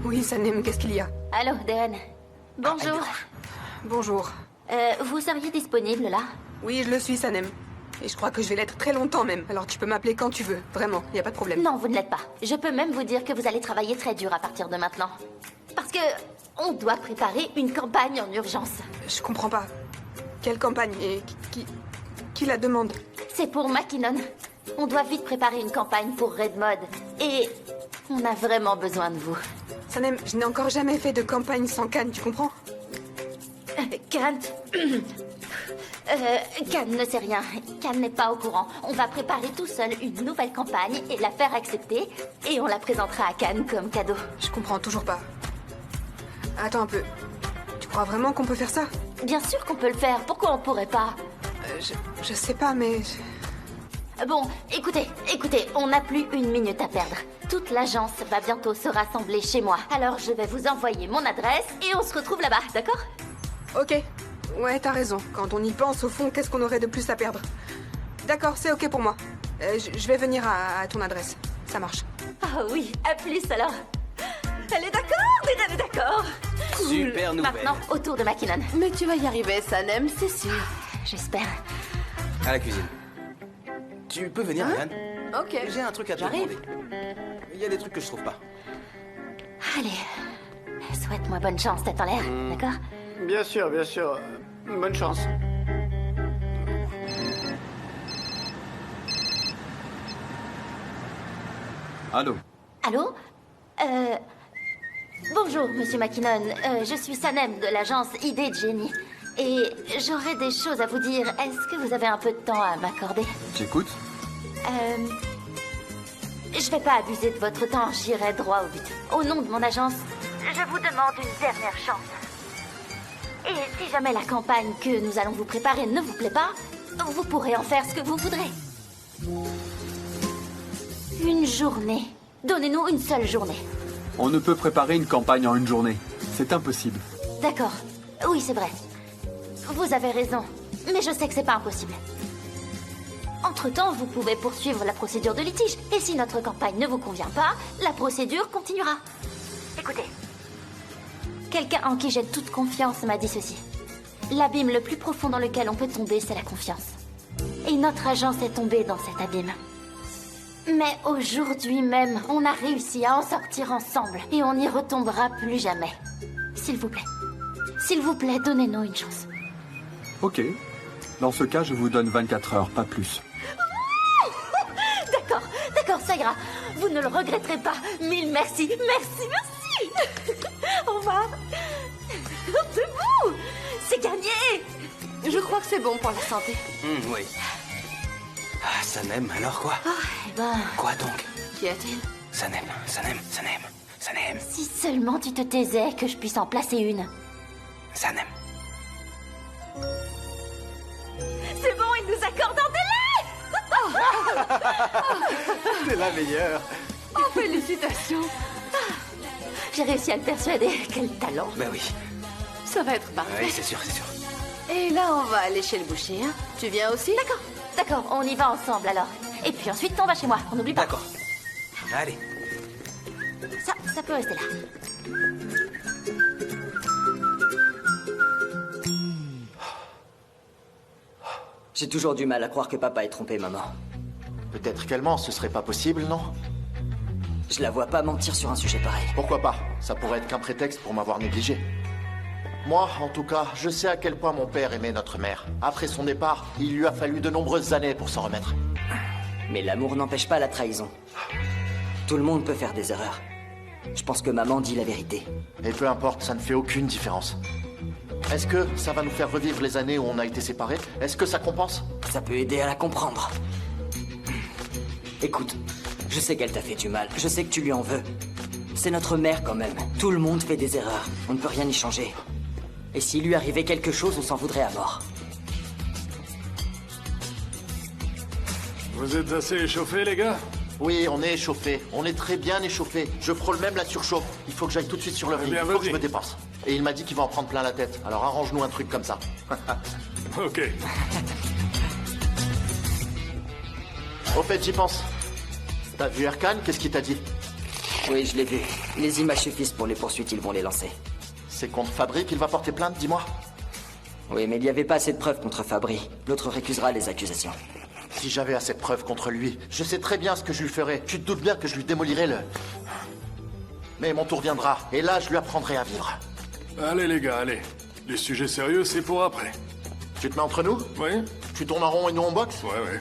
Oui, Sanem, qu'est-ce qu'il y a? Allô, Dehan. Bonjour. Bonjour. Vous seriez disponible là? Oui, je le suis, Sanem. Et je crois que je vais l'être très longtemps même. Alors tu peux m'appeler quand tu veux. Vraiment, y a pas de problème. Non, vous ne l'êtes pas. Je peux même vous dire que vous allez travailler très dur à partir de maintenant. Parce que on doit préparer une campagne en urgence. Je comprends pas. Quelle campagne? Et qui la demande? C'est pour Mackinnon. On doit vite préparer une campagne pour Red Mod. Et on a vraiment besoin de vous. Sanem, je n'ai encore jamais fait de campagne sans Cannes, tu comprends? Cannes... Cannes ne sait rien. Cannes n'est pas au courant. On va préparer tout seul une nouvelle campagne et la faire accepter. Et on la présentera à Cannes comme cadeau. Je comprends toujours pas. Attends un peu. Tu crois vraiment qu'on peut faire ça? Bien sûr qu'on peut le faire. Pourquoi on pourrait pas? Je sais pas, mais... Bon, écoutez, on n'a plus une minute à perdre. Toute l'agence va bientôt se rassembler chez moi. Alors je vais vous envoyer mon adresse et on se retrouve là-bas, d'accord? Ok. Ouais, t'as raison. Quand on y pense, au fond, qu'est-ce qu'on aurait de plus à perdre? D'accord, c'est ok pour moi. Je vais venir à ton adresse. Ça marche. Ah oui, à plus alors. Elle est d'accord, elle est d'accord. Super nouvelle. Maintenant, au tour de Mackinnon. Mais tu vas y arriver, Sanem, c'est sûr. J'espère. À la cuisine. Tu peux venir, Anne? Ok. J'ai un truc à te J'arrive. demander. Il y a des trucs que je trouve pas. Allez, souhaite-moi bonne chance, tête en l'air, d'accord? Bien sûr, bien sûr. Bonne chance. Allô? Allô? Bonjour, monsieur Mackinnon. Je suis Sanem de l'agence ID Jenny. Et j'aurais des choses à vous dire. Est-ce que vous avez un peu de temps à m'accorder? J'écoute. Je vais pas abuser de votre temps, j'irai droit au but. Au nom de mon agence, je vous demande une dernière chance. Et si jamais la campagne que nous allons vous préparer ne vous plaît pas, vous pourrez en faire ce que vous voudrez. Une journée. Donnez-nous une seule journée. On ne peut préparer une campagne en une journée. C'est impossible. D'accord. Oui, c'est vrai. Vous avez raison. Mais je sais que c'est pas impossible. Entre-temps, vous pouvez poursuivre la procédure de litige. Et si notre campagne ne vous convient pas, la procédure continuera. Écoutez. Quelqu'un en qui j'ai toute confiance m'a dit ceci. L'abîme le plus profond dans lequel on peut tomber, c'est la confiance. Et notre agence est tombée dans cet abîme. Mais aujourd'hui même, on a réussi à en sortir ensemble. Et on n'y retombera plus jamais. S'il vous plaît, donnez-nous une chance. Ok. Dans ce cas, je vous donne 24 heures, pas plus. D'accord, ça ira. Vous ne le regretterez pas. Mille merci, merci. Au revoir. Debout. C'est gagné. Je crois que c'est bon pour la santé. Oui. Ah, Sanem, alors quoi? Eh ben, Quoi donc? Qu'y a-t-il? Sanem. si seulement tu te taisais que je puisse en placer une. Sanem. C'est bon, il nous accorde un délai. C'est la meilleure. Oh, félicitations. J'ai réussi à le persuader. Quel talent. Ben oui. Ça va être parfait. Oui, c'est sûr. Et là, on va aller chez le boucher, hein? Tu viens aussi? D'accord, on y va ensemble alors. Et puis ensuite, on va chez moi. On n'oublie pas. D'accord. Allez. Ça peut rester là. J'ai toujours du mal à croire que papa ait trompé maman. Peut-être qu'elle ment, ce serait pas possible, non? Je la vois pas mentir sur un sujet pareil. Pourquoi pas? Ça pourrait être qu'un prétexte pour m'avoir négligé. Moi, en tout cas, je sais à quel point mon père aimait notre mère. Après son départ, il lui a fallu de nombreuses années pour s'en remettre. Mais l'amour n'empêche pas la trahison. Tout le monde peut faire des erreurs. Je pense que maman dit la vérité. Et peu importe, ça ne fait aucune différence. Est-ce que ça va nous faire revivre les années où on a été séparés? Est-ce que ça compense? Ça peut aider à la comprendre. Écoute, je sais qu'elle t'a fait du mal. Je sais que tu lui en veux. C'est notre mère quand même. Tout le monde fait des erreurs. On ne peut rien y changer. Et s'il lui arrivait quelque chose, on s'en voudrait à mort. Vous êtes assez échauffés, les gars? Oui, on est échauffé. On est très bien échauffé. Je frôle même la surchauffe. Il faut que j'aille tout de suite sur le ring. bien, Il faut que vas-y. je me dépense. Et il m'a dit qu'il va en prendre plein la tête. Alors arrange-nous un truc comme ça. Ok. Au fait, j'y pense. T'as vu Erkan? Qu'est-ce qu'il t'a dit? Oui, je l'ai vu. Les images suffisent pour les poursuites, ils vont les lancer. C'est contre Fabri qu'il va porter plainte, dis-moi. Oui, mais il n'y avait pas assez de preuves contre Fabri. L'autre récusera les accusations. Si j'avais assez de preuves contre lui, je sais très bien ce que je lui ferais. Tu te doutes bien que je lui démolirais le... Mais mon tour viendra, et là, je lui apprendrai à vivre. Allez, les gars, allez. Les sujets sérieux, c'est pour après. Tu te mets entre nous? Oui? Tu tournes en rond et nous on boxe? Ouais.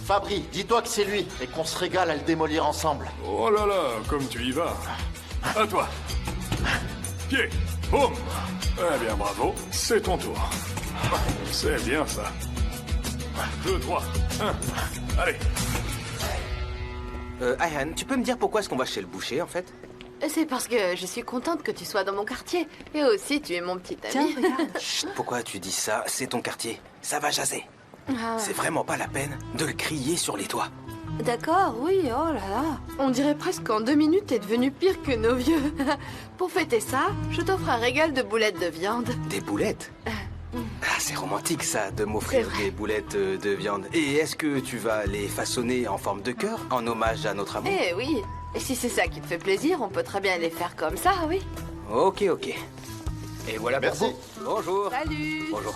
Fabri, dis-toi que c'est lui, et qu'on se régale à le démolir ensemble. Oh là là, comme tu y vas. À toi. Pied. Boum. Eh bien, bravo. C'est ton tour. C'est bien, ça. 2, 3, 1. Allez. Ayhan, tu peux me dire pourquoi est-ce qu'on va chez le boucher, en fait? C'est parce que je suis contente que tu sois dans mon quartier. Et aussi, tu es mon petit ami. Chut, pourquoi tu dis ça? C'est ton quartier. Ça va jaser. Ah, C'est vraiment pas la peine de le crier sur les toits. d'accord, oui, oh là là. On dirait presque qu'en 2 minutes, t'es devenu pire que nos vieux. Pour fêter ça, je t'offre un régal de boulettes de viande. Des boulettes? Ah, c'est romantique, ça, de m'offrir C'est vrai. des boulettes de viande. Et est-ce que tu vas les façonner en forme de cœur, en hommage à notre amour? Eh oui. Et si c'est ça qui te fait plaisir, on peut très bien les faire comme ça, oui. Ok. Et voilà Merci. pour vous. Bonjour. Salut. Bonjour.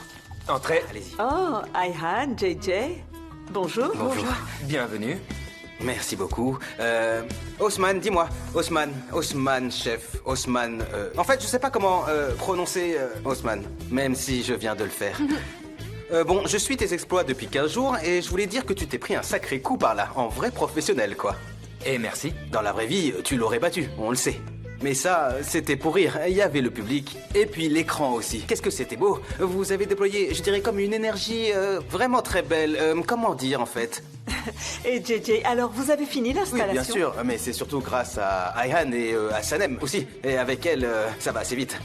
Entrez, allez-y. Oh, Ayhan, JJ. Bonjour. Bonjour. Bienvenue. Merci beaucoup. Osman, dis-moi. Osman, chef. Osman. En fait, je sais pas comment prononcer Osman, même si je viens de le faire. Bon, je suis tes exploits depuis 15 jours et je voulais dire que tu t'es pris un sacré coup par là, en vrai professionnel, quoi. Et merci. Dans la vraie vie, tu l'aurais battu, on le sait. Mais ça, c'était pour rire. Il y avait le public et puis l'écran aussi. Qu'est-ce que c'était beau. Vous avez déployé, je dirais, comme une énergie vraiment très belle. Comment dire, en fait? Et JJ, alors vous avez fini Oui, l'installation? bien sûr, mais c'est surtout grâce à Ayhan et à Sanem aussi. Et avec elle, ça va assez vite.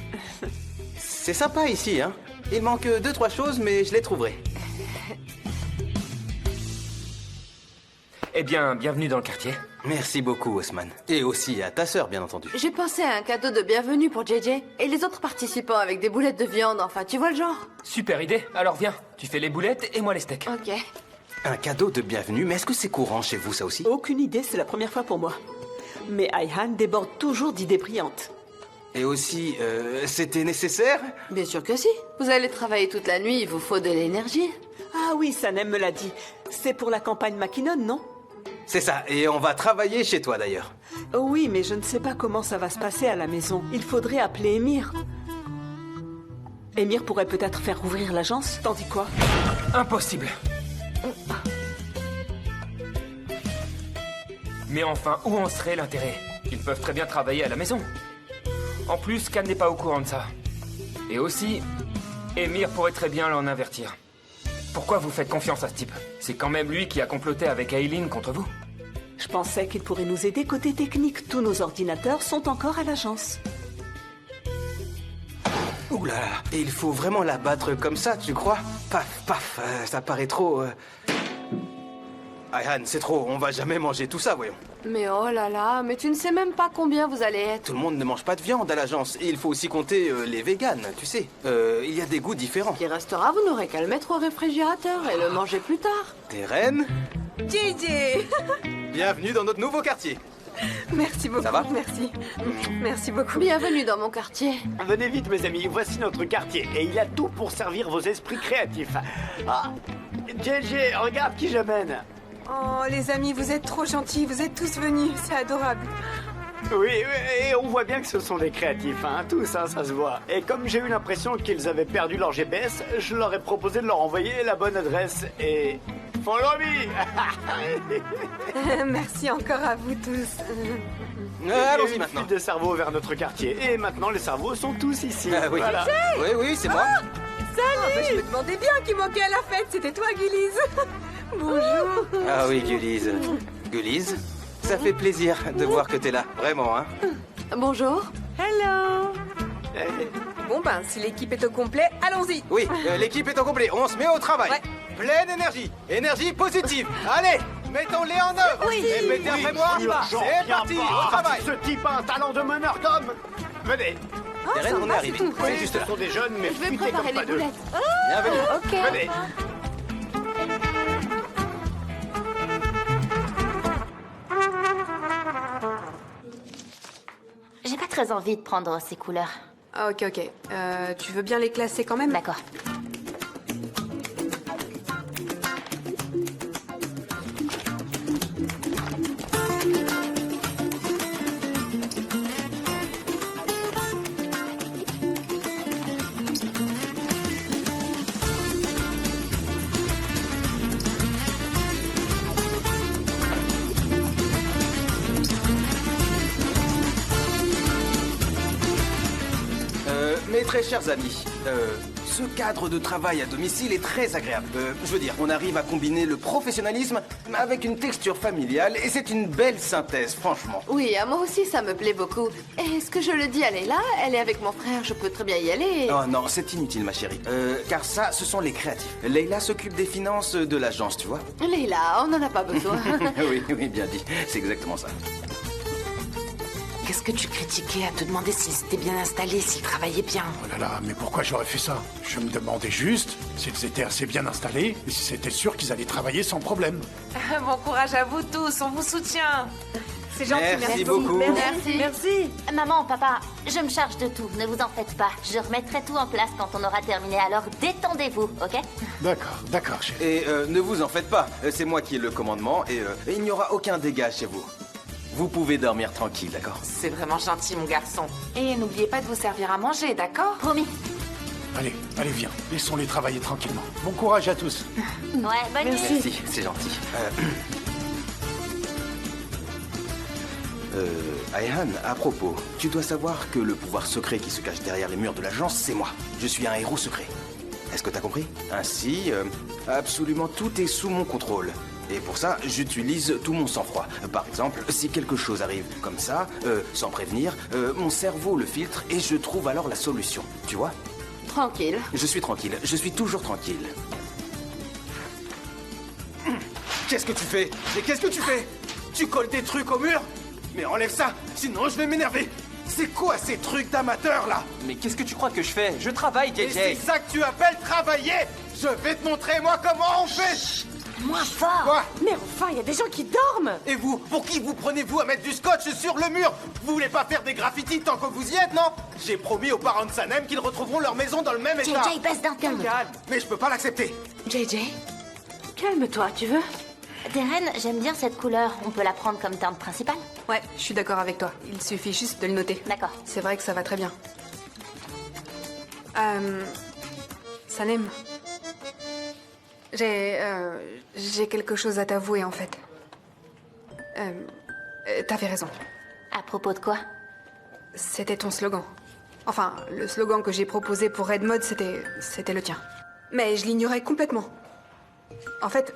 C'est sympa ici, hein. Il manque 2-3 choses, mais je les trouverai. Eh bien, bienvenue dans le quartier. Merci beaucoup, Osman. Et aussi à ta sœur, bien entendu. J'ai pensé à un cadeau de bienvenue pour JJ et les autres participants avec des boulettes de viande, enfin, tu vois le genre. Super idée. Alors viens, tu fais les boulettes et moi les steaks. Ok. Un cadeau de bienvenue, mais est-ce que c'est courant chez vous, ça aussi? Aucune idée, c'est la première fois pour moi. Mais Ayhan déborde toujours d'idées brillantes. Et aussi, c'était nécessaire? Bien sûr que si. Vous allez travailler toute la nuit, il vous faut de l'énergie. Ah oui, Sanem me l'a dit. C'est pour la campagne Mackinnon, non? C'est ça, et on va travailler chez toi d'ailleurs. Oui, mais je ne sais pas comment ça va se passer à la maison. Il faudrait appeler Émir. Émir pourrait peut-être faire ouvrir l'agence, t'en dis quoi? Impossible. Mais enfin, où en serait l'intérêt? Ils peuvent très bien travailler à la maison. En plus, Khan n'est pas au courant de ça. Et aussi, Émir pourrait très bien l'en avertir. Pourquoi vous faites confiance à ce type? C'est quand même lui qui a comploté avec Aileen contre vous. Je pensais qu'il pourrait nous aider côté technique. Tous nos ordinateurs sont encore à l'agence. Ouh là là, et il faut vraiment la battre comme ça, tu crois? Paf, paf, ça paraît trop... Ayhan, c'est trop, on va jamais manger tout ça, voyons. Mais oh là là, mais tu ne sais même pas combien vous allez être. Tout le monde ne mange pas de viande à l'agence, et il faut aussi compter les véganes, tu sais. Il y a des goûts différents. Qui restera, vous n'aurez qu'à le mettre au réfrigérateur et le manger plus tard. Des reines, JJ. bienvenue dans notre nouveau quartier. Merci beaucoup. Ça va? Merci. Merci beaucoup. Bienvenue dans mon quartier. Venez vite, mes amis, voici notre quartier. Et il a tout pour servir vos esprits créatifs. Ah, JJ, regarde qui j'amène. Oh, les amis, vous êtes trop gentils. Vous êtes tous venus. C'est adorable. Oui, et on voit bien que ce sont des créatifs, hein, tous, hein, ça se voit. Et comme j'ai eu l'impression qu'ils avaient perdu leur GPS, je leur ai proposé de leur envoyer la bonne adresse et... Follow me. Merci encore à vous tous. Allons-y Une maintenant. fuite de cerveaux vers notre quartier. Et maintenant, les cerveaux sont tous ici. Ah oui. Voilà. Oui, c'est moi. Je me demandais bien qui manquait à la fête. C'était toi, Gullies. Bonjour. Ah oui, Gullies. Gullies, ça fait plaisir de voir que t'es là, vraiment, hein. Bonjour. Hello. Bon ben, si l'équipe est au complet, allons-y. Oui, l'équipe est au complet. On se met au travail. Ouais. Pleine énergie. Énergie positive. Allez, mettons-les en œuvre. Oui. Et mettez après moi. C'est parti, au travail. Ce type a un talent de meneur d'homme. Venez. Darren, on est arrivé. C'est juste Ce là. sont des jeunes, mais Je vais futés préparer comme les pas deux. boulettes. Bienvenue. Ok. Venez. J'ai pas très envie de prendre ces couleurs. Ah, ok. Tu veux bien les classer quand même? D'accord. Mes très chers amis, ce cadre de travail à domicile est très agréable. Je veux dire, on arrive à combiner le professionnalisme avec une texture familiale et c'est une belle synthèse, franchement. Oui, à moi aussi, ça me plaît beaucoup. Est-ce que je le dis à Leila? Elle est avec mon frère, je peux très bien y aller. Oh non, c'est inutile, ma chérie. Car ça, ce sont les créatifs. Leila s'occupe des finances de l'agence, tu vois. Leila, on n'en a pas besoin. Oui, bien dit. C'est exactement ça. Qu'est-ce que tu critiquais à te demander s'ils étaient bien installés, s'ils travaillaient bien? Oh là là, mais pourquoi j'aurais fait ça? Je me demandais juste s'ils étaient assez bien installés et si c'était sûr qu'ils allaient travailler sans problème. Bon courage à vous tous, on vous soutient. C'est gentil, Merci beaucoup. Merci. Maman, papa, je me charge de tout, ne vous en faites pas. Je remettrai tout en place quand on aura terminé, alors détendez-vous, ok? D'accord, chef. Et ne vous en faites pas, c'est moi qui ai le commandement et il n'y aura aucun dégât chez vous. Vous pouvez dormir tranquille, d'accord? C'est vraiment gentil, mon garçon. Et n'oubliez pas de vous servir à manger, d'accord? Promis. Allez, viens. Laissons-les travailler tranquillement. Bon courage à tous. Ouais, bonne nuit. Merci, c'est gentil. Ayhan, à propos, tu dois savoir que le pouvoir secret qui se cache derrière les murs de l'agence, c'est moi. Je suis un héros secret. Est-ce que t'as compris? Ainsi, absolument tout est sous mon contrôle. Et pour ça, j'utilise tout mon sang-froid. Par exemple, si quelque chose arrive comme ça, sans prévenir, mon cerveau le filtre et je trouve alors la solution. Tu vois? Tranquille. Je suis tranquille, je suis toujours tranquille. Qu'est-ce que tu fais? Mais qu'est-ce que tu fais? Tu colles des trucs au mur? Mais enlève ça, sinon je vais m'énerver. C'est quoi ces trucs d'amateurs là? Mais qu'est-ce que tu crois que je fais? Je travaille, Et JJ. c'est ça que tu appelles travailler? Je vais te montrer moi comment on fait. Moins fort. Quoi? Mais enfin, il y a des gens qui dorment. Et vous, pour qui vous prenez-vous à mettre du scotch sur le mur? Vous voulez pas faire des graffitis tant que vous y êtes, non? J'ai promis aux parents de Sanem qu'ils retrouveront leur maison dans le même état. JJ, baisse d'un ton. Mais je peux pas l'accepter. JJ, calme-toi, tu veux? Darren, j'aime bien cette couleur. On peut la prendre comme teinte principale? Ouais, je suis d'accord avec toi. Il suffit juste de le noter. D'accord. C'est vrai que ça va très bien. Sanem. J'ai quelque chose à t'avouer, en fait. T'avais raison. À propos de quoi? C'était ton slogan. Enfin, le slogan que j'ai proposé pour Red Mode, c'était le tien. Mais je l'ignorais complètement. En fait,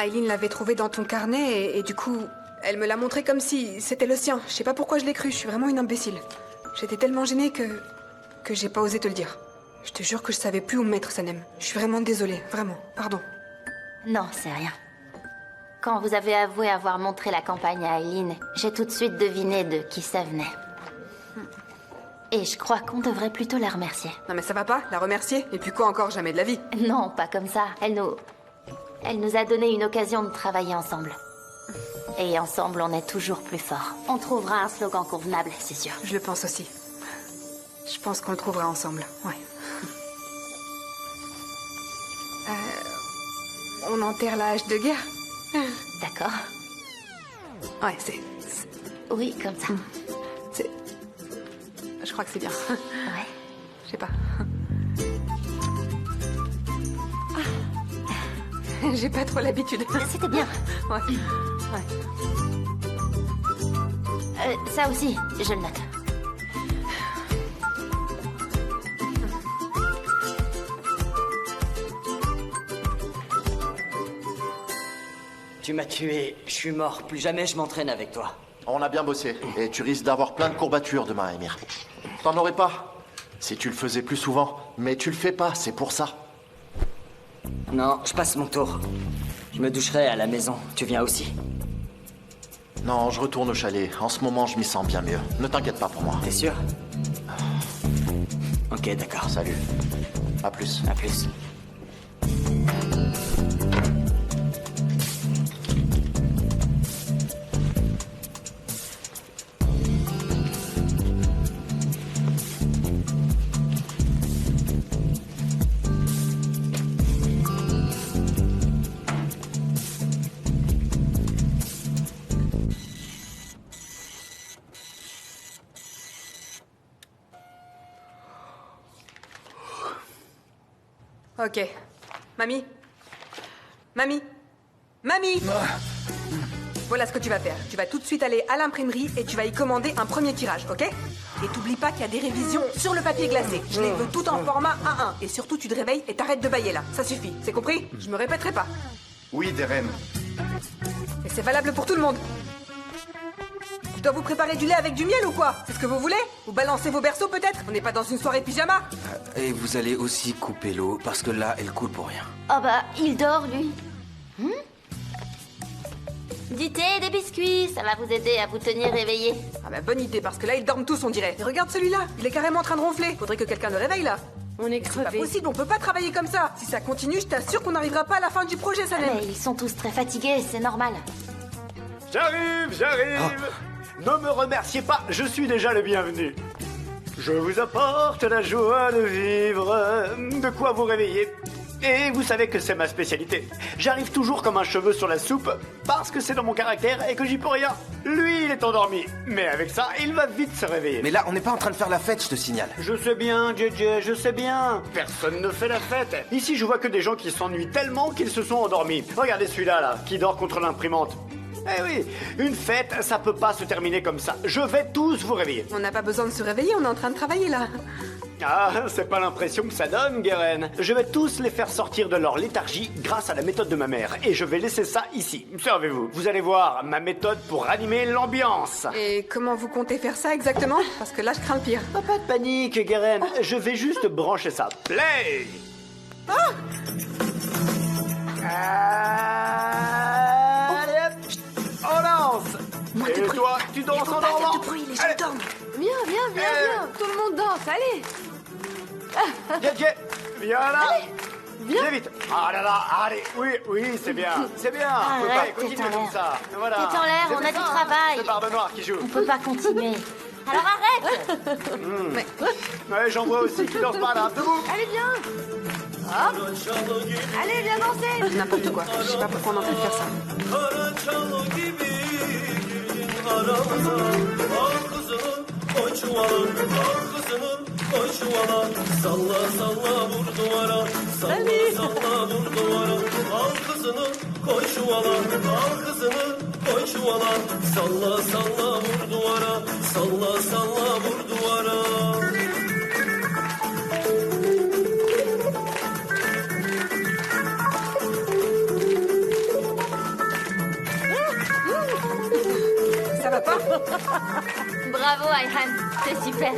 Aileen l'avait trouvé dans ton carnet et du coup, elle me l'a montré comme si c'était le sien. Je sais pas pourquoi je l'ai cru, je suis vraiment une imbécile. J'étais tellement gênée que j'ai pas osé te le dire. Je te jure que je savais plus où me mettre, Sanem. Je suis vraiment désolée, vraiment, pardon. Non, c'est rien. Quand vous avez avoué avoir montré la campagne à Aileen, j'ai tout de suite deviné de qui ça venait. Et je crois qu'on devrait plutôt la remercier. Non mais ça va pas, la remercier? Et puis quoi encore, jamais de la vie? Non, pas comme ça. Elle nous a donné une occasion de travailler ensemble. Et ensemble, on est toujours plus forts. On trouvera un slogan convenable, c'est sûr. Je le pense aussi. Je pense qu'on le trouvera ensemble, ouais. On enterre la hache de guerre? D'accord. Ouais, Oui, comme ça. Je crois que c'est bien. Ouais. Je sais pas. J'ai pas trop l'habitude. C'était bien. Ouais. Ça aussi, je le note. Tu m'as tué, je suis mort, plus jamais je m'entraîne avec toi. On a bien bossé, et tu risques d'avoir plein de courbatures demain, Émir. T'en aurais pas si tu le faisais plus souvent, mais tu le fais pas, c'est pour ça. Non, je passe mon tour. Je me doucherai à la maison. Tu viens aussi? Non, je retourne au chalet. En ce moment, je m'y sens bien mieux. Ne t'inquiète pas pour moi. T'es sûr? Ok, d'accord. Salut. À plus. À plus. Ok. Mamie. Mamie. Mamie. Voilà ce que tu vas faire. Tu vas tout de suite aller à l'imprimerie et tu vas y commander un premier tirage, ok? Et t'oublies pas qu'il y a des révisions sur le papier glacé. Je les veux tout en format A1. Et surtout, tu te réveilles et t'arrêtes de bâiller là. Ça suffit. C'est compris? Je me répéterai pas. Oui, Deren. Et c'est valable pour tout le monde. Je dois vous préparer du lait avec du miel ou quoi? C'est ce que vous voulez? Vous balancez vos berceaux peut-être? On n'est pas dans une soirée pyjama? Et vous allez aussi couper l'eau, parce que là, elle coule pour rien. Oh bah, il dort, lui. Du thé et des biscuits, ça va vous aider à vous tenir réveillé. Ah bah bonne idée, parce que là, ils dorment tous, on dirait. Et regarde celui-là, il est carrément en train de ronfler. Faudrait que quelqu'un le réveille, là. On est C'est pas crevés. possible, on peut pas travailler comme ça. Si ça continue, je t'assure qu'on n'arrivera pas à la fin du projet, Salem. Mais ils sont tous très fatigués, c'est normal. J'arrive. Ne me remerciez pas, je suis déjà le bienvenu. Je vous apporte la joie de vivre, de quoi vous réveiller. Et vous savez que c'est ma spécialité. J'arrive toujours comme un cheveu sur la soupe, parce que c'est dans mon caractère et que j'y peux rien. Lui, il est endormi, mais avec ça, il va vite se réveiller. Mais là, on n'est pas en train de faire la fête, je te signale. Je sais bien, JJ, je sais bien. Personne ne fait la fête. Ici, je vois que des gens qui s'ennuient tellement qu'ils se sont endormis. Regardez celui-là, là, qui dort contre l'imprimante. Eh oui, une fête, ça peut pas se terminer comme ça. Je vais tous vous réveiller. On n'a pas besoin de se réveiller, on est en train de travailler, là. Ah, c'est pas l'impression que ça donne, Guérin. Je vais tous les faire sortir de leur léthargie grâce à la méthode de ma mère. Et je vais laisser ça ici. Servez-vous. Vous allez voir ma méthode pour ranimer l'ambiance. Et comment vous comptez faire ça exactement? Parce que là, je crains le pire. Oh, pas de panique, Guérin. Je vais juste brancher ça. Play! Allez, hop. On lance. Et toi, tu danses en dormant. les gens dorment. Viens. Tout le monde danse, allez. JJ, viens là. Allez, viens. Vite. Ah là là, allez. Oui, c'est bien. C'est bien. On peut pas Arrête, continuer tête en comme l'air. ça. Voilà. Tête en l'air, C'est on a bien du ça. travail. C'est Barbe Noire qui joue. On peut pas continuer. Alors arrête. Ouais, j'en vois aussi qui dansent par là. Debout. Allez, viens. Hop. Allez, viens danser. N'importe quoi. Je sais pas pourquoi on est en train de faire ça. Ça va pas? Bravo, Ayhan. C'est super.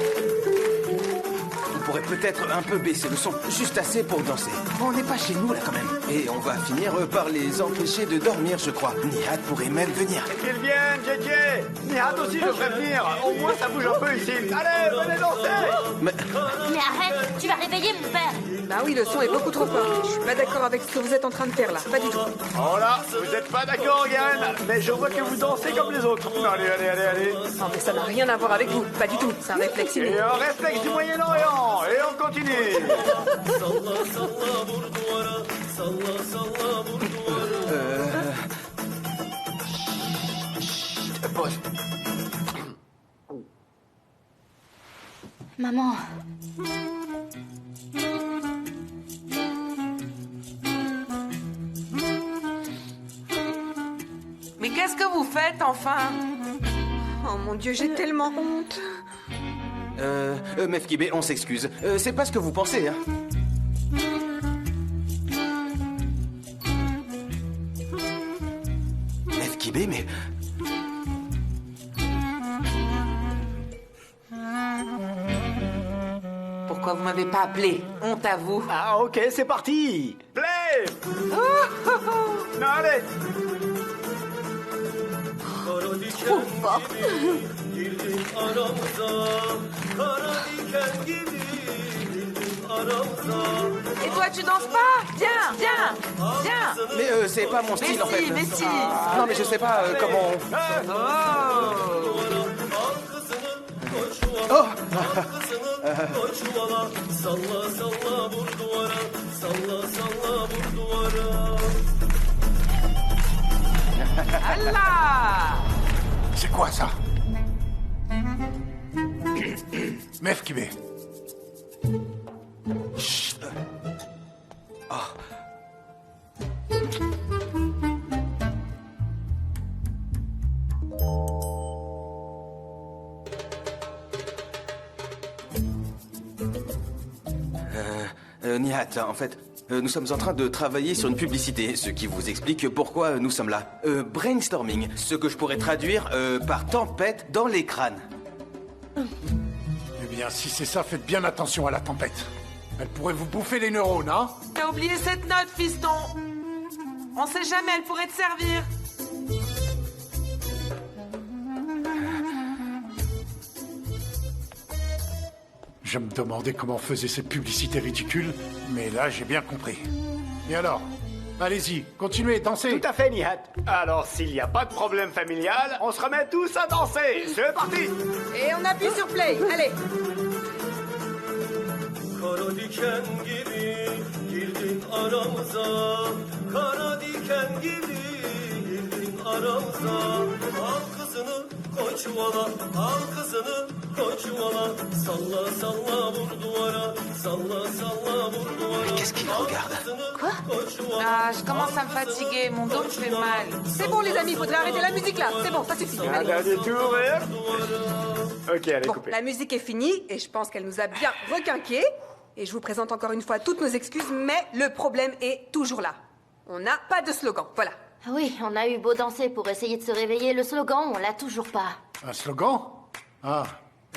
Vous pourrez peut-être un peu baisser le son, juste assez pour danser. Bon, on n'est pas chez nous, là, quand même. Et on va finir par les empêcher de dormir, je crois. Nihat pourrait même venir. Qu'ils viennent, JJ. Nihat aussi devrait venir. Au moins, ça bouge un peu ici. Allez, venez danser. Mais Mais arrête, tu vas réveiller mon père. Bah oui, le son est beaucoup trop fort. Je suis pas d'accord avec ce que vous êtes en train de faire là. Pas du tout. Oh là, vous êtes pas d'accord, Guérin. Mais je vois que vous dansez comme les autres. Allez. Non mais ça n'a rien à voir avec vous. Pas du tout. C'est un réflexe inné. Et un réflexe du Moyen-Orient. Et on continue. pause. Maman. Mais qu'est-ce que vous faites, enfin? Oh mon Dieu, j'ai tellement honte. Mefkibé, on s'excuse. C'est pas ce que vous pensez, hein. Mefkibé, mais... pourquoi vous m'avez pas appelé. Honte à vous. Ah, ok, c'est parti. Play. Non, allez. Trop fort. Et toi, tu danses pas? Viens, viens, viens. Mais c'est pas mon style en fait. Mais si. Non mais je sais pas comment... Oh. Allah. C'est quoi ça? Mefkibé. Chut. Oh. Nihat, en fait, nous sommes en train de travailler sur une publicité, ce qui vous explique pourquoi nous sommes là. Brainstorming, ce que je pourrais traduire par tempête dans les crânes. Eh bien, si c'est ça, faites bien attention à la tempête. Elle pourrait vous bouffer les neurones, hein? T'as oublié cette note, fiston. On sait jamais, elle pourrait te servir. Je me demandais comment faisait cette publicité ridicule, mais là, j'ai bien compris. Et alors? Allez-y, continuez, dansez. Tout à fait, Nihat. Alors, s'il n'y a pas de problème familial, on se remet tous à danser. C'est parti. Et on appuie sur play. Allez. Kara diken gibi girdin aramıza, kara diken gibi girdin aramıza. Al kızını koy çuvala, al kızını koy çuvala. Salla salla vur duvara, salla salla vur duvara. Qu'est-ce qu'il regarde? Quoi? Ah, je commence à me fatiguer, mon dos me fait mal. C'est bon les amis, il faudrait arrêter la musique là. C'est bon, ça suffit. Un Allez. dernier tour et... Ok, allez, Bon, coupez. la musique est finie et je pense qu'elle nous a bien requinqués. Et je vous présente encore une fois toutes nos excuses, mais le problème est toujours là. On n'a pas de slogan, voilà. Oui, on a eu beau danser pour essayer de se réveiller. Le slogan, on l'a toujours pas. Un slogan? Ah.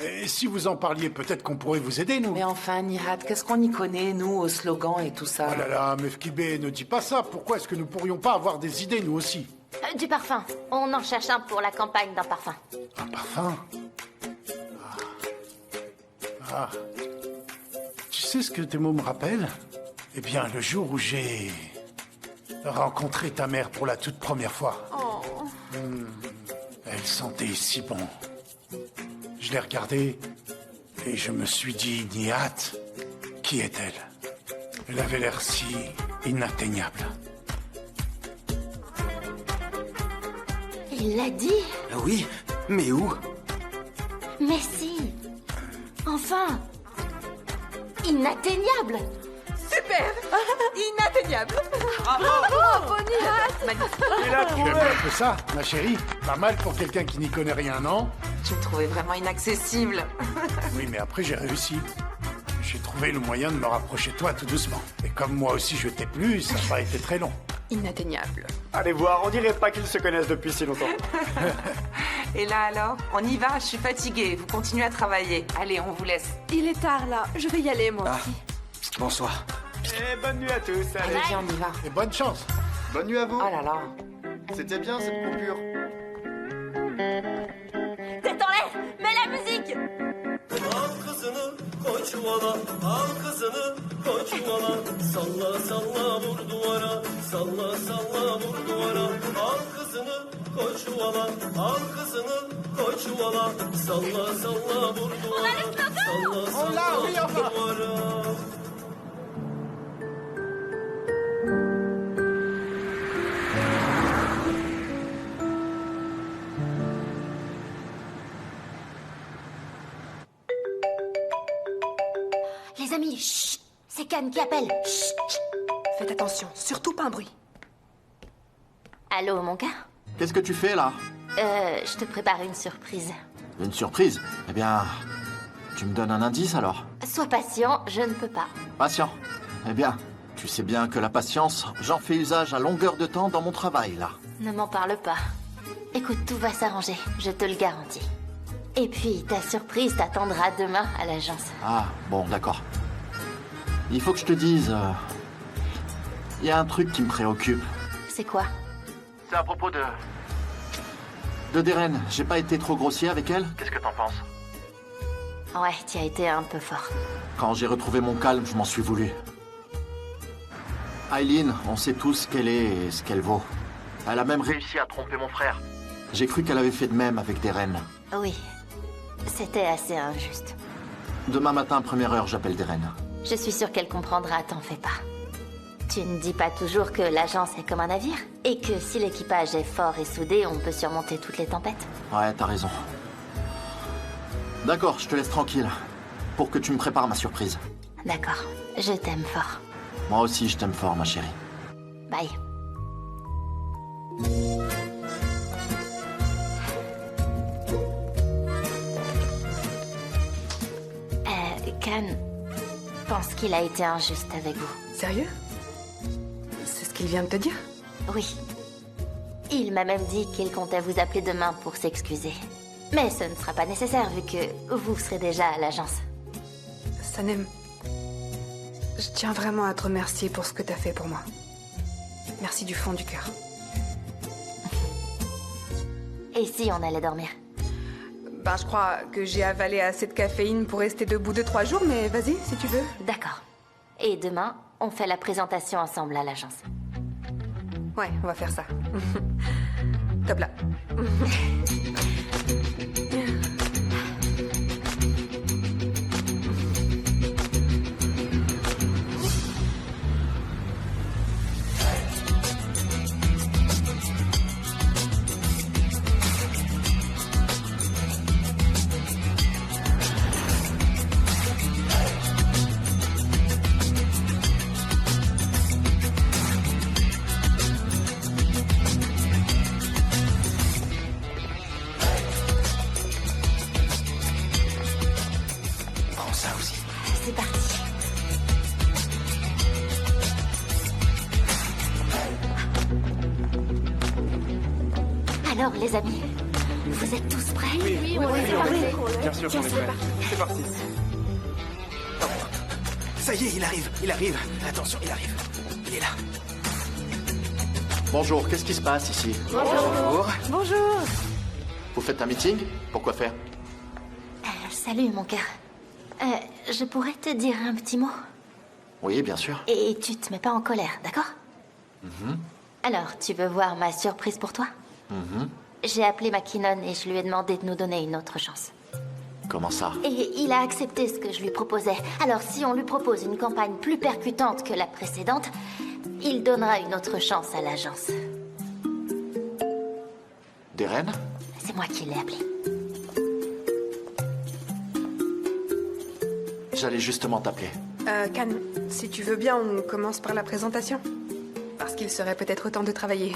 Et si vous en parliez, peut-être qu'on pourrait vous aider, nous. Mais enfin, Nihat, qu'est-ce qu'on y connaît, nous, au slogan et tout ça? Oh là là, Mefkibé, ne dis pas ça. Pourquoi est-ce que nous pourrions pas avoir des idées, nous aussi? Du parfum. On en cherche un pour la campagne d'un parfum. Un parfum? Ah. Tu sais ce que tes mots me rappellent? Eh bien, le jour où j'ai rencontré ta mère pour la toute première fois. Elle sentait si bon. Je l'ai regardée et je me suis dit, Nihat, qui est-elle? Elle avait l'air si inatteignable. Il l'a dit? Oui, mais où? Mais si. Enfin. Inatteignable. Super. Inatteignable. Bravo, Nihat. Magnifique. Il a Tu trouvé. aimes un peu ça, ma chérie? Pas mal pour quelqu'un qui n'y connaît rien, non? Tu me trouvais vraiment inaccessible. Oui, mais après, j'ai réussi. J'ai trouvé le moyen de me rapprocher de toi tout doucement. Et comme moi aussi je t'ai plu, ça n'a pas été très long. Inatteignable. Allez voir, on dirait pas qu'ils se connaissent depuis si longtemps. Et là alors? On y va, je suis fatiguée. Vous continuez à travailler. Allez, on vous laisse. Il est tard là, je vais y aller moi Ah, aussi. bonsoir. Et bonne nuit à tous. Allez. Allez, viens, on y va. Et bonne chance. Bonne nuit à vous. Oh là là. C'était bien cette coupure. Tête en l'air. Mets la musique. Al kızını koy çuvala, al kızını koy çuvala. Salla salla vur duvara, salla salla vur duvara. Al kızını koy çuvala, al kızını koy çuvala. Salla salla vur duvara, salla salla vur duvara. Les amis, chut. C'est Cannes qui appelle. Chut. Faites attention, surtout pas un bruit. Allô, mon gars? Qu'est-ce que tu fais là? Je te prépare une surprise. Une surprise? Eh bien, tu me donnes un indice alors? Sois patient, je ne peux pas. Patient. Eh bien, tu sais bien que la patience, j'en fais usage à longueur de temps dans mon travail là. Ne m'en parle pas. Écoute, tout va s'arranger, je te le garantis. Et puis, ta surprise t'attendra demain à l'agence. Ah, bon, d'accord. Il faut que je te dise... Il y a un truc qui me préoccupe. C'est quoi? C'est à propos de... Deren. J'ai pas été trop grossier avec elle? Qu'est-ce que t'en penses? Ouais, tu as été un peu fort. Quand j'ai retrouvé mon calme, je m'en suis voulu. Aileen, on sait tous ce qu'elle est et ce qu'elle vaut. Elle a même réussi à tromper mon frère. J'ai cru qu'elle avait fait de même avec Deren. Oui, c'était assez injuste. Demain matin, première heure, j'appelle Deren. Je suis sûre qu'elle comprendra, t'en fais pas. Tu ne dis pas toujours que l'agence est comme un navire? Et que si l'équipage est fort et soudé, on peut surmonter toutes les tempêtes? Ouais, t'as raison. D'accord, je te laisse tranquille. Pour que tu me prépares ma surprise. D'accord, je t'aime fort. Moi aussi, je t'aime fort, ma chérie. Bye. Khan pense qu'il a été injuste avec vous. Sérieux? C'est ce qu'il vient de te dire? Oui. Il m'a même dit qu'il comptait vous appeler demain pour s'excuser. Mais ce ne sera pas nécessaire vu que vous serez déjà à l'agence. Sanem, je tiens vraiment à te remercier pour ce que t'as fait pour moi. Merci du fond du cœur. Et si on allait dormir? Ben, je crois que j'ai avalé assez de caféine pour rester debout 2-3 jours, mais vas-y, si tu veux. D'accord. Et demain, on fait la présentation ensemble à l'agence. Ouais, on va faire ça. Top là. C'est parti. Alors, les amis, vous êtes tous prêts? Oui, c'est parti. Bien sûr qu'on est prêts. C'est parti. Ça y est, il arrive. Attention, il arrive. Il est là. Bonjour, qu'est-ce qui se passe ici? Bonjour. Bonjour. Vous faites un meeting? Pourquoi faire? Salut, mon cœur. Je pourrais te dire un petit mot? Oui, bien sûr. Et tu te mets pas en colère, d'accord? Alors, tu veux voir ma surprise pour toi? J'ai appelé McKinnon et je lui ai demandé de nous donner une autre chance. Comment ça? Et il a accepté ce que je lui proposais. Alors, si on lui propose une campagne plus percutante que la précédente, il donnera une autre chance à l'agence. Deren? C'est moi qui l'ai appelé. J'allais justement t'appeler. Khan, si tu veux bien, on commence par la présentation. Parce qu'il serait peut-être temps de travailler.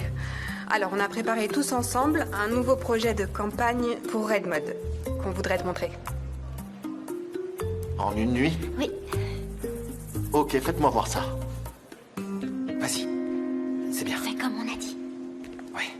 Alors, on a préparé tous ensemble un nouveau projet de campagne pour Red Mode, qu'on voudrait te montrer. En une nuit? Oui. Ok, faites-moi voir ça. Vas-y. C'est bien. Fais comme on a dit. Ouais.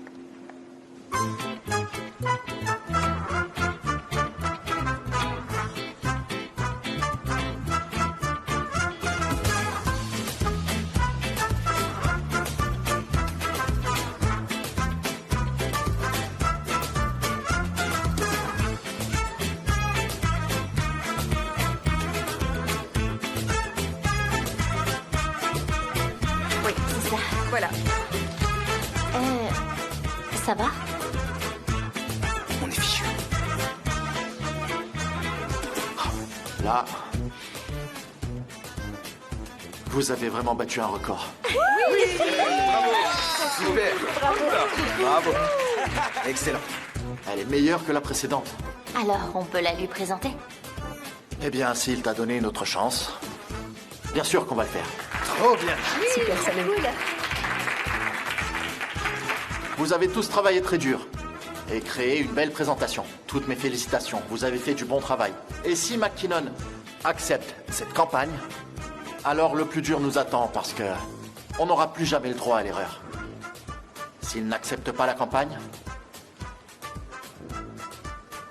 Oui, c'est ça. Voilà. Ça va? On est fichu. Là... Vous avez vraiment battu un record. Super. Bravo. Excellent. Elle est meilleure que la précédente. Alors, on peut la lui présenter? Eh bien, s'il t'a donné une autre chance... Bien sûr qu'on va le faire. Trop bien. Super, Sanem. Vous avez tous travaillé très dur et créé une belle présentation. Toutes mes félicitations, vous avez fait du bon travail. Et si McKinnon accepte cette campagne, alors le plus dur nous attend parce que on n'aura plus jamais le droit à l'erreur. S'il n'accepte pas la campagne,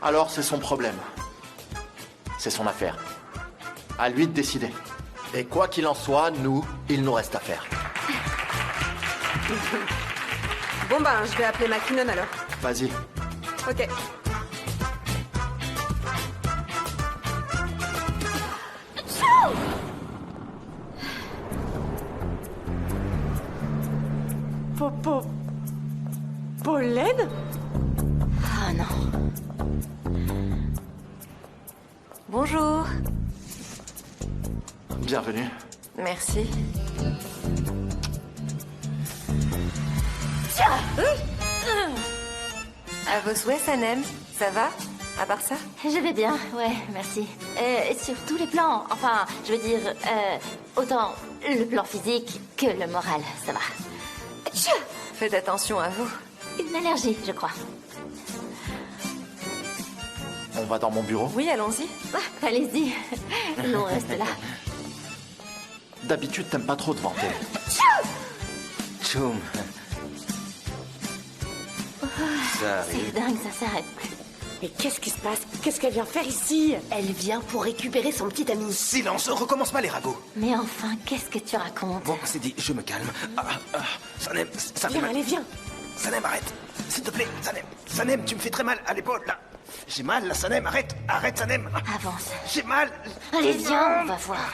alors c'est son problème. C'est son affaire. À lui de décider. Et quoi qu'il en soit, nous, il nous reste à faire. Bon ben, je vais appeler McKinnon alors. Vas-y. Ok. Pollen? Ah non. Bonjour. Bienvenue. Merci. À vos souhaits, Sanem. Ça va? À part ça? Je vais bien, ouais, merci. Sur tous les plans, enfin, je veux dire, autant le plan physique que le moral, ça va. Faites attention à vous. Une allergie, je crois. On va dans mon bureau? Oui, allons-y. Ah, allez-y. Nous, on reste là. D'habitude, t'aimes pas trop te vanter. Tchoum. Ça arrive. C'est dingue, ça s'arrête. Mais qu'est-ce qui se passe? Qu'est-ce qu'elle vient faire ici? Elle vient pour récupérer son petit ami. Silence, recommence pas les ragots. Mais enfin, qu'est-ce que tu racontes? Bon, c'est dit, je me calme. Sanem, ça fait Viens, mal. allez, viens. Sanem, arrête. S'il te plaît, Sanem. Sanem, tu me fais très mal à l'épaule, là. J'ai mal, là, Sanem, arrête. Arrête, Sanem. Avance. J'ai mal. Allez, viens, on va voir.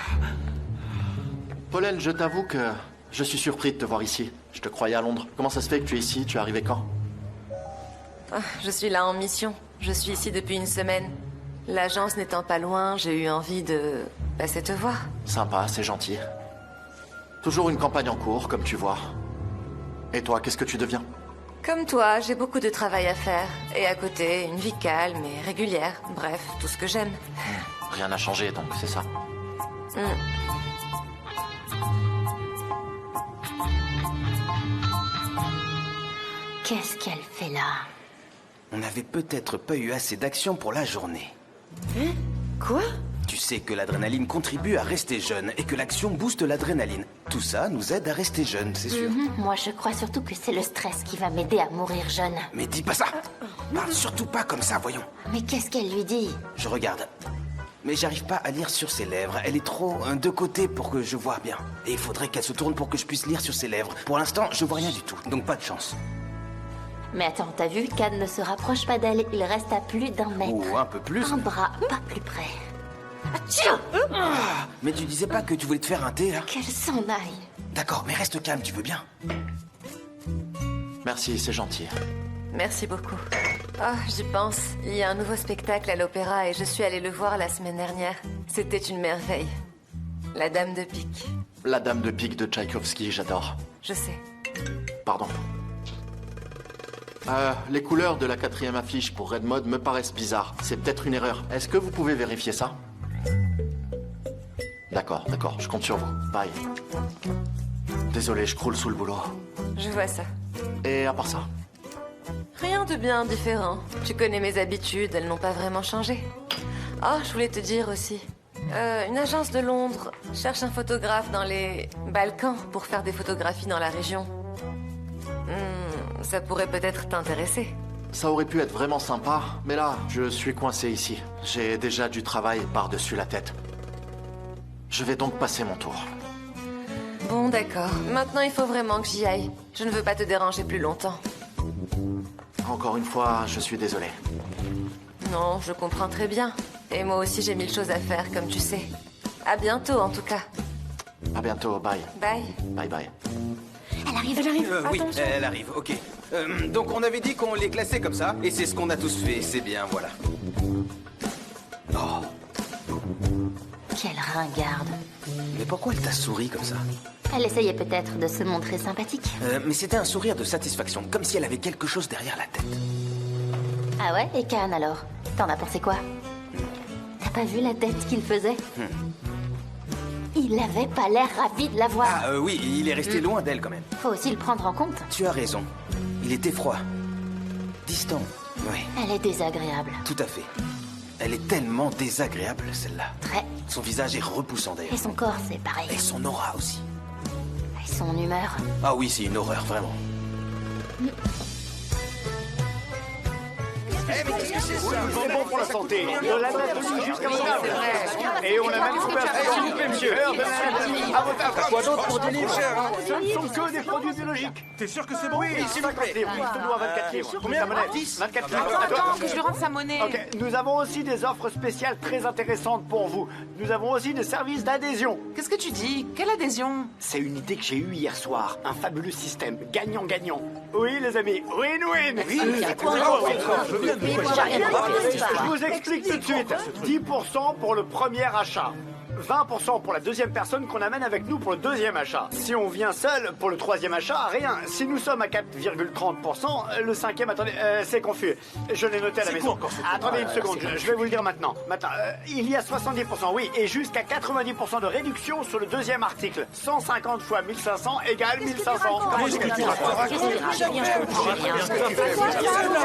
Pollen, je t'avoue que je suis surpris de te voir ici. Je te croyais à Londres. Comment ça se fait que tu es ici? Tu es arrivé quand? Je suis là en mission. Je suis ici depuis une semaine. L'agence n'étant pas loin, j'ai eu envie de passer te voir. Sympa, c'est gentil. Toujours une campagne en cours, comme tu vois. Et toi, qu'est-ce que tu deviens? Comme toi, j'ai beaucoup de travail à faire. Et à côté, une vie calme et régulière. Bref, tout ce que j'aime. Rien n'a changé, donc c'est ça. Qu'est-ce qu'elle fait là? On n'avait peut-être pas eu assez d'action pour la journée. Hein? Quoi? Tu sais que l'adrénaline contribue à rester jeune et que l'action booste l'adrénaline. Tout ça nous aide à rester jeune, c'est sûr. Moi, je crois surtout que c'est le stress qui va m'aider à mourir jeune. Mais dis pas ça. Parle surtout pas comme ça, voyons. Mais qu'est-ce qu'elle lui dit? Je regarde. Mais j'arrive pas à lire sur ses lèvres. Elle est trop de côté pour que je vois bien. Et il faudrait qu'elle se tourne pour que je puisse lire sur ses lèvres. Pour l'instant, je vois rien du tout. Donc pas de chance. Mais attends, t'as vu? Cad ne se rapproche pas d'elle. Il reste à plus d'1 mètre. Ou un peu plus. Un bras, pas plus près. Tiens! Mais tu disais pas que tu voulais te faire un thé, là? Qu'elle s'en aille. D'accord, mais reste calme, tu veux bien? Merci, c'est gentil. Merci beaucoup. J'y pense. Il y a un nouveau spectacle à l'opéra et je suis allée le voir la semaine dernière. C'était une merveille. La Dame de Pique. La Dame de Pique de Tchaïkovski, j'adore. Je sais. Pardon. Les couleurs de la 4e affiche pour Red Mode me paraissent bizarres. C'est peut-être une erreur. Est-ce que vous pouvez vérifier ça? D'accord, je compte sur vous. Bye. Désolé, je croule sous le boulot. Je vois ça. Et à part ça? Rien de bien différent. Tu connais mes habitudes, elles n'ont pas vraiment changé. Je voulais te dire aussi. Une agence de Londres cherche un photographe dans les Balkans pour faire des photographies dans la région. Ça pourrait peut-être t'intéresser. Ça aurait pu être vraiment sympa, mais là, je suis coincé ici. J'ai déjà du travail par-dessus la tête. Je vais donc passer mon tour. Bon, d'accord. Maintenant, il faut vraiment que j'y aille. Je ne veux pas te déranger plus longtemps. Encore une fois, je suis désolé. Non, je comprends très bien. Et moi aussi, j'ai 1000 choses à faire, comme tu sais. À bientôt, en tout cas. À bientôt, bye. Bye. Bye bye. Elle arrive. Oui, elle arrive, ok. Donc on avait dit qu'on les classait comme ça, et c'est ce qu'on a tous fait, c'est bien, voilà. Oh. Quelle ringarde. Mais pourquoi elle t'a souri comme ça? Elle essayait peut-être de se montrer sympathique. Mais c'était un sourire de satisfaction, comme si elle avait quelque chose derrière la tête. Ah ouais? Et Khan alors? T'en as pensé quoi? T'as pas vu la tête qu'il faisait? Il avait pas l'air ravi de la voir. Oui, il est resté loin d'elle quand même. Faut aussi le prendre en compte. Tu as raison. Il était froid. Distant, oui. Elle est désagréable. Tout à fait. Elle est tellement désagréable, celle-là. Très. Son visage est repoussant d'ailleurs. Et son corps, c'est pareil. Et son aura aussi. Et son humeur. Ah oui, c'est une horreur, vraiment. Mais qu'est-ce que c'est ça? C'est bon pour la santé. De l'anatomie jusqu'à mon âme. Et on a même couvert. S'il vous plaît, monsieur. À votre Quoi d'autre pour des livres? Ce ne sont que des produits biologiques. T'es sûr que c'est bon? Oui, 50 livres. Je te dois 24 livres. Combien? 24 livres. Attends, que je lui rende sa monnaie. Ok, nous avons aussi des offres spéciales très intéressantes pour vous. Nous avons aussi des services d'adhésion. Qu'est-ce que tu dis? Quelle adhésion? C'est une idée que j'ai eue hier soir. Un fabuleux système. Gagnant-gagnant. Oui, les amis. Win-win. Je vous explique tout de suite. 10% pour le premier achat. 20% pour la deuxième personne qu'on amène avec nous pour le deuxième achat. Si on vient seul pour le troisième achat, rien. Si nous sommes à 4,30%, le cinquième, attendez, c'est confus. Je l'ai noté à la maison. Attendez une seconde, je vais vous le dire maintenant. Il y a 70%, oui, et jusqu'à 90% de réduction sur le deuxième article. 150 fois 1500 égale 1500.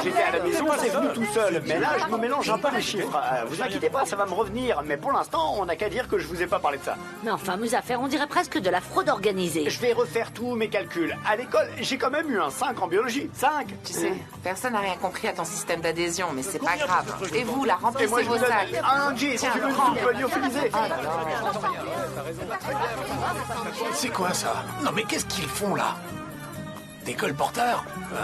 J'étais à la maison, c'est venu tout seul. Mais là, je me mélange un peu les chiffres. Vous inquiétez pas, ça va me revenir. Mais pour l'instant, on n'a qu'à dire que je vous ai pas parlé de ça. Mais enfin, Muzafer, on dirait presque de la fraude organisée. Je vais refaire tous mes calculs. À l'école, j'ai quand même eu un 5 en biologie. 5. Tu sais, personne n'a rien compris à ton système d'adhésion, mais c'est pas grave. Et vous, là, Et remplissez moi, je vos vous donne sacs. un G, si tu veux, tu peux lyophilisé. C'est quoi ça? Non mais qu'est-ce qu'ils font là? Des colporteurs?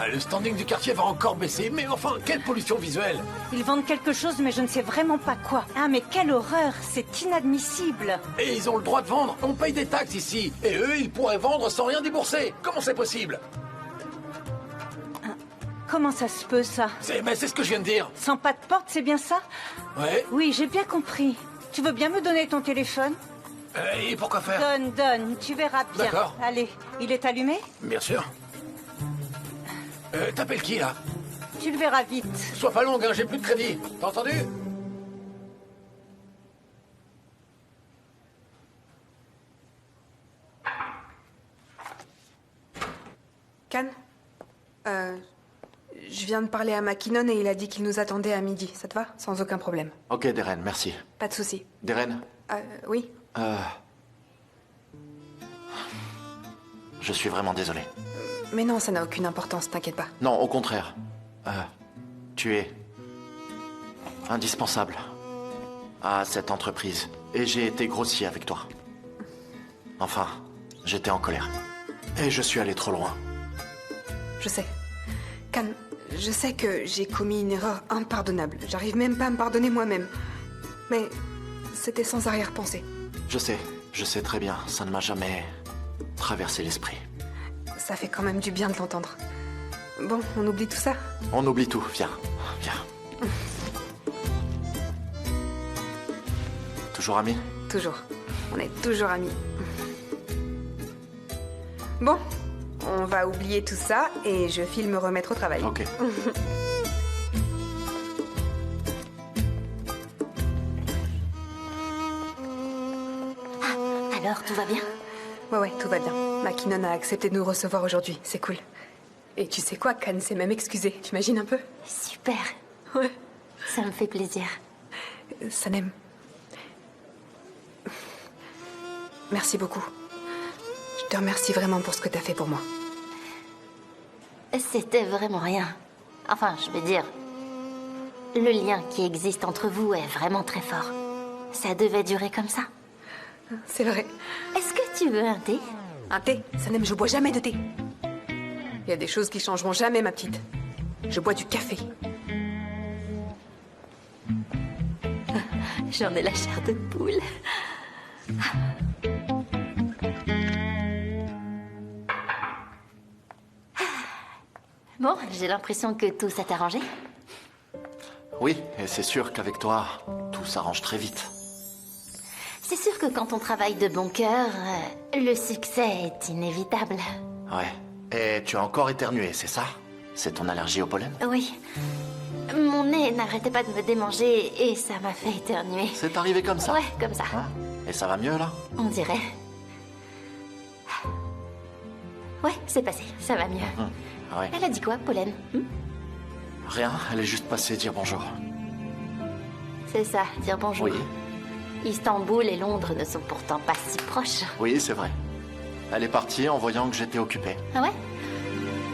Le standing du quartier va encore baisser, mais enfin, quelle pollution visuelle! Ils vendent quelque chose, mais je ne sais vraiment pas quoi. Ah, mais quelle horreur! C'est inadmissible! Et ils ont le droit de vendre, on paye des taxes ici, et eux, ils pourraient vendre sans rien débourser! Comment c'est possible? Comment ça se peut, ça? C'est ce que je viens de dire! Sans pas de porte, c'est bien ça? Ouais. Oui, j'ai bien compris. Tu veux bien me donner ton téléphone? Et pourquoi faire? Donne, tu verras bien. D'accord. Allez, il est allumé? Bien sûr. T'appelles qui, là? Tu le verras vite. Sois pas longue, hein, j'ai plus de crédit. T'as entendu? Can, je viens de parler à McKinnon et il a dit qu'il nous attendait à midi. Ça te va? Sans aucun problème. Ok, Deren, merci. Pas de souci. Deren, Oui. je suis vraiment désolé. Mais non, ça n'a aucune importance, t'inquiète pas. Non, au contraire. Tu es indispensable à cette entreprise. Et j'ai été grossier avec toi. Enfin, j'étais en colère. Et je suis allé trop loin. Je sais. Can, je sais que j'ai commis une erreur impardonnable. J'arrive même pas à me pardonner moi-même. Mais c'était sans arrière-pensée. Je sais très bien. Ça ne m'a jamais traversé l'esprit. Ça fait quand même du bien de l'entendre. Bon, on oublie tout ça? On oublie tout. Viens. Toujours amis? Toujours. On est toujours amis. Bon, on va oublier tout ça et je file me remettre au travail. Ok. Alors, tout va bien? Ouais, tout va bien. McKinnon a accepté de nous recevoir aujourd'hui. C'est cool. Et tu sais quoi, Can s'est même excusé. T'imagines un peu? Super. Ouais. Ça me fait plaisir. Sanem. Merci beaucoup. Je te remercie vraiment pour ce que t'as fait pour moi. C'était vraiment rien. Enfin, je veux dire, le lien qui existe entre vous est vraiment très fort. Ça devait durer comme ça. C'est vrai. Est-ce que tu veux un thé? Un thé? Sanem, je bois jamais de thé. Il y a des choses qui changeront jamais, ma petite. Je bois du café. J'en ai la chair de poule. Bon, j'ai l'impression que tout s'est arrangé. Oui, et c'est sûr qu'avec toi, tout s'arrange très vite. C'est sûr que quand on travaille de bon cœur, le succès est inévitable. Ouais. Et tu as encore éternué, c'est ça? C'est ton allergie au pollen? Oui. Mon nez n'arrêtait pas de me démanger et ça m'a fait éternuer. C'est arrivé comme ça? Ouais, comme ça. Et ça va mieux, là? On dirait. Ouais, c'est passé, ça va mieux. Ouais. Elle a dit quoi, Pollen? Rien, elle est juste passée dire bonjour. C'est ça, dire bonjour. Oui. Istanbul et Londres ne sont pourtant pas si proches. Oui, c'est vrai. Elle est partie en voyant que j'étais occupé. Ah ouais?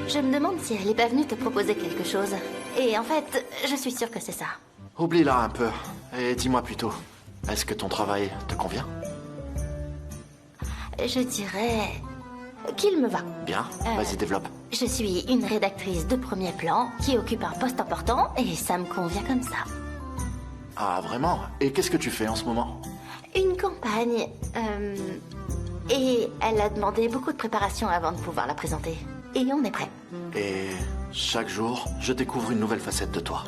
Je me demande si elle est pas venue te proposer quelque chose. Et en fait, je suis sûre que c'est ça. Oublie-la un peu. Et dis-moi plutôt, est-ce que ton travail te convient? Je dirais qu'il me va. Bien, vas-y, développe. Je suis une rédactrice de premier plan qui occupe un poste important et ça me convient comme ça. Ah, vraiment? Et qu'est-ce que tu fais en ce moment? Une campagne. Et elle a demandé beaucoup de préparation avant de pouvoir la présenter. Et on est prêt. Et chaque jour, je découvre une nouvelle facette de toi.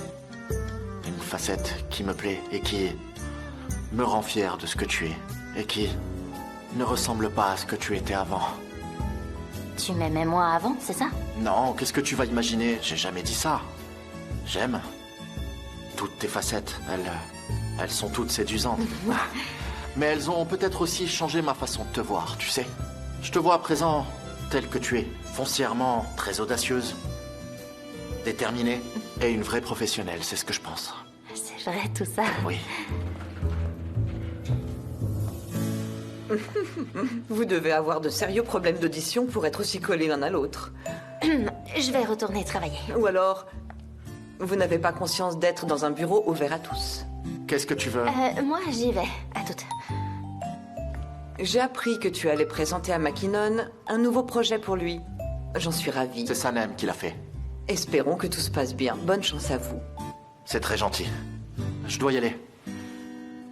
Une facette qui me plaît et qui me rend fier de ce que tu es. Et qui ne ressemble pas à ce que tu étais avant. Tu m'aimais moins avant, c'est ça? Non, qu'est-ce que tu vas imaginer? J'ai jamais dit ça. J'aime toutes tes facettes. Elles sont toutes séduisantes. Mais elles ont peut-être aussi changé ma façon de te voir, tu sais. Je te vois à présent telle que tu es. Foncièrement très audacieuse, déterminée et une vraie professionnelle, c'est ce que je pense. C'est vrai tout ça? Oui. Vous devez avoir de sérieux problèmes d'audition pour être aussi collés l'un à l'autre. Je vais retourner travailler. Ou alors, vous n'avez pas conscience d'être dans un bureau ouvert à tous. Qu'est-ce que tu veux? Moi, j'y vais. À toutes. J'ai appris que tu allais présenter à McKinnon un nouveau projet pour lui. J'en suis ravie. C'est Sanem qui l'a fait. Espérons que tout se passe bien. Bonne chance à vous. C'est très gentil. Je dois y aller.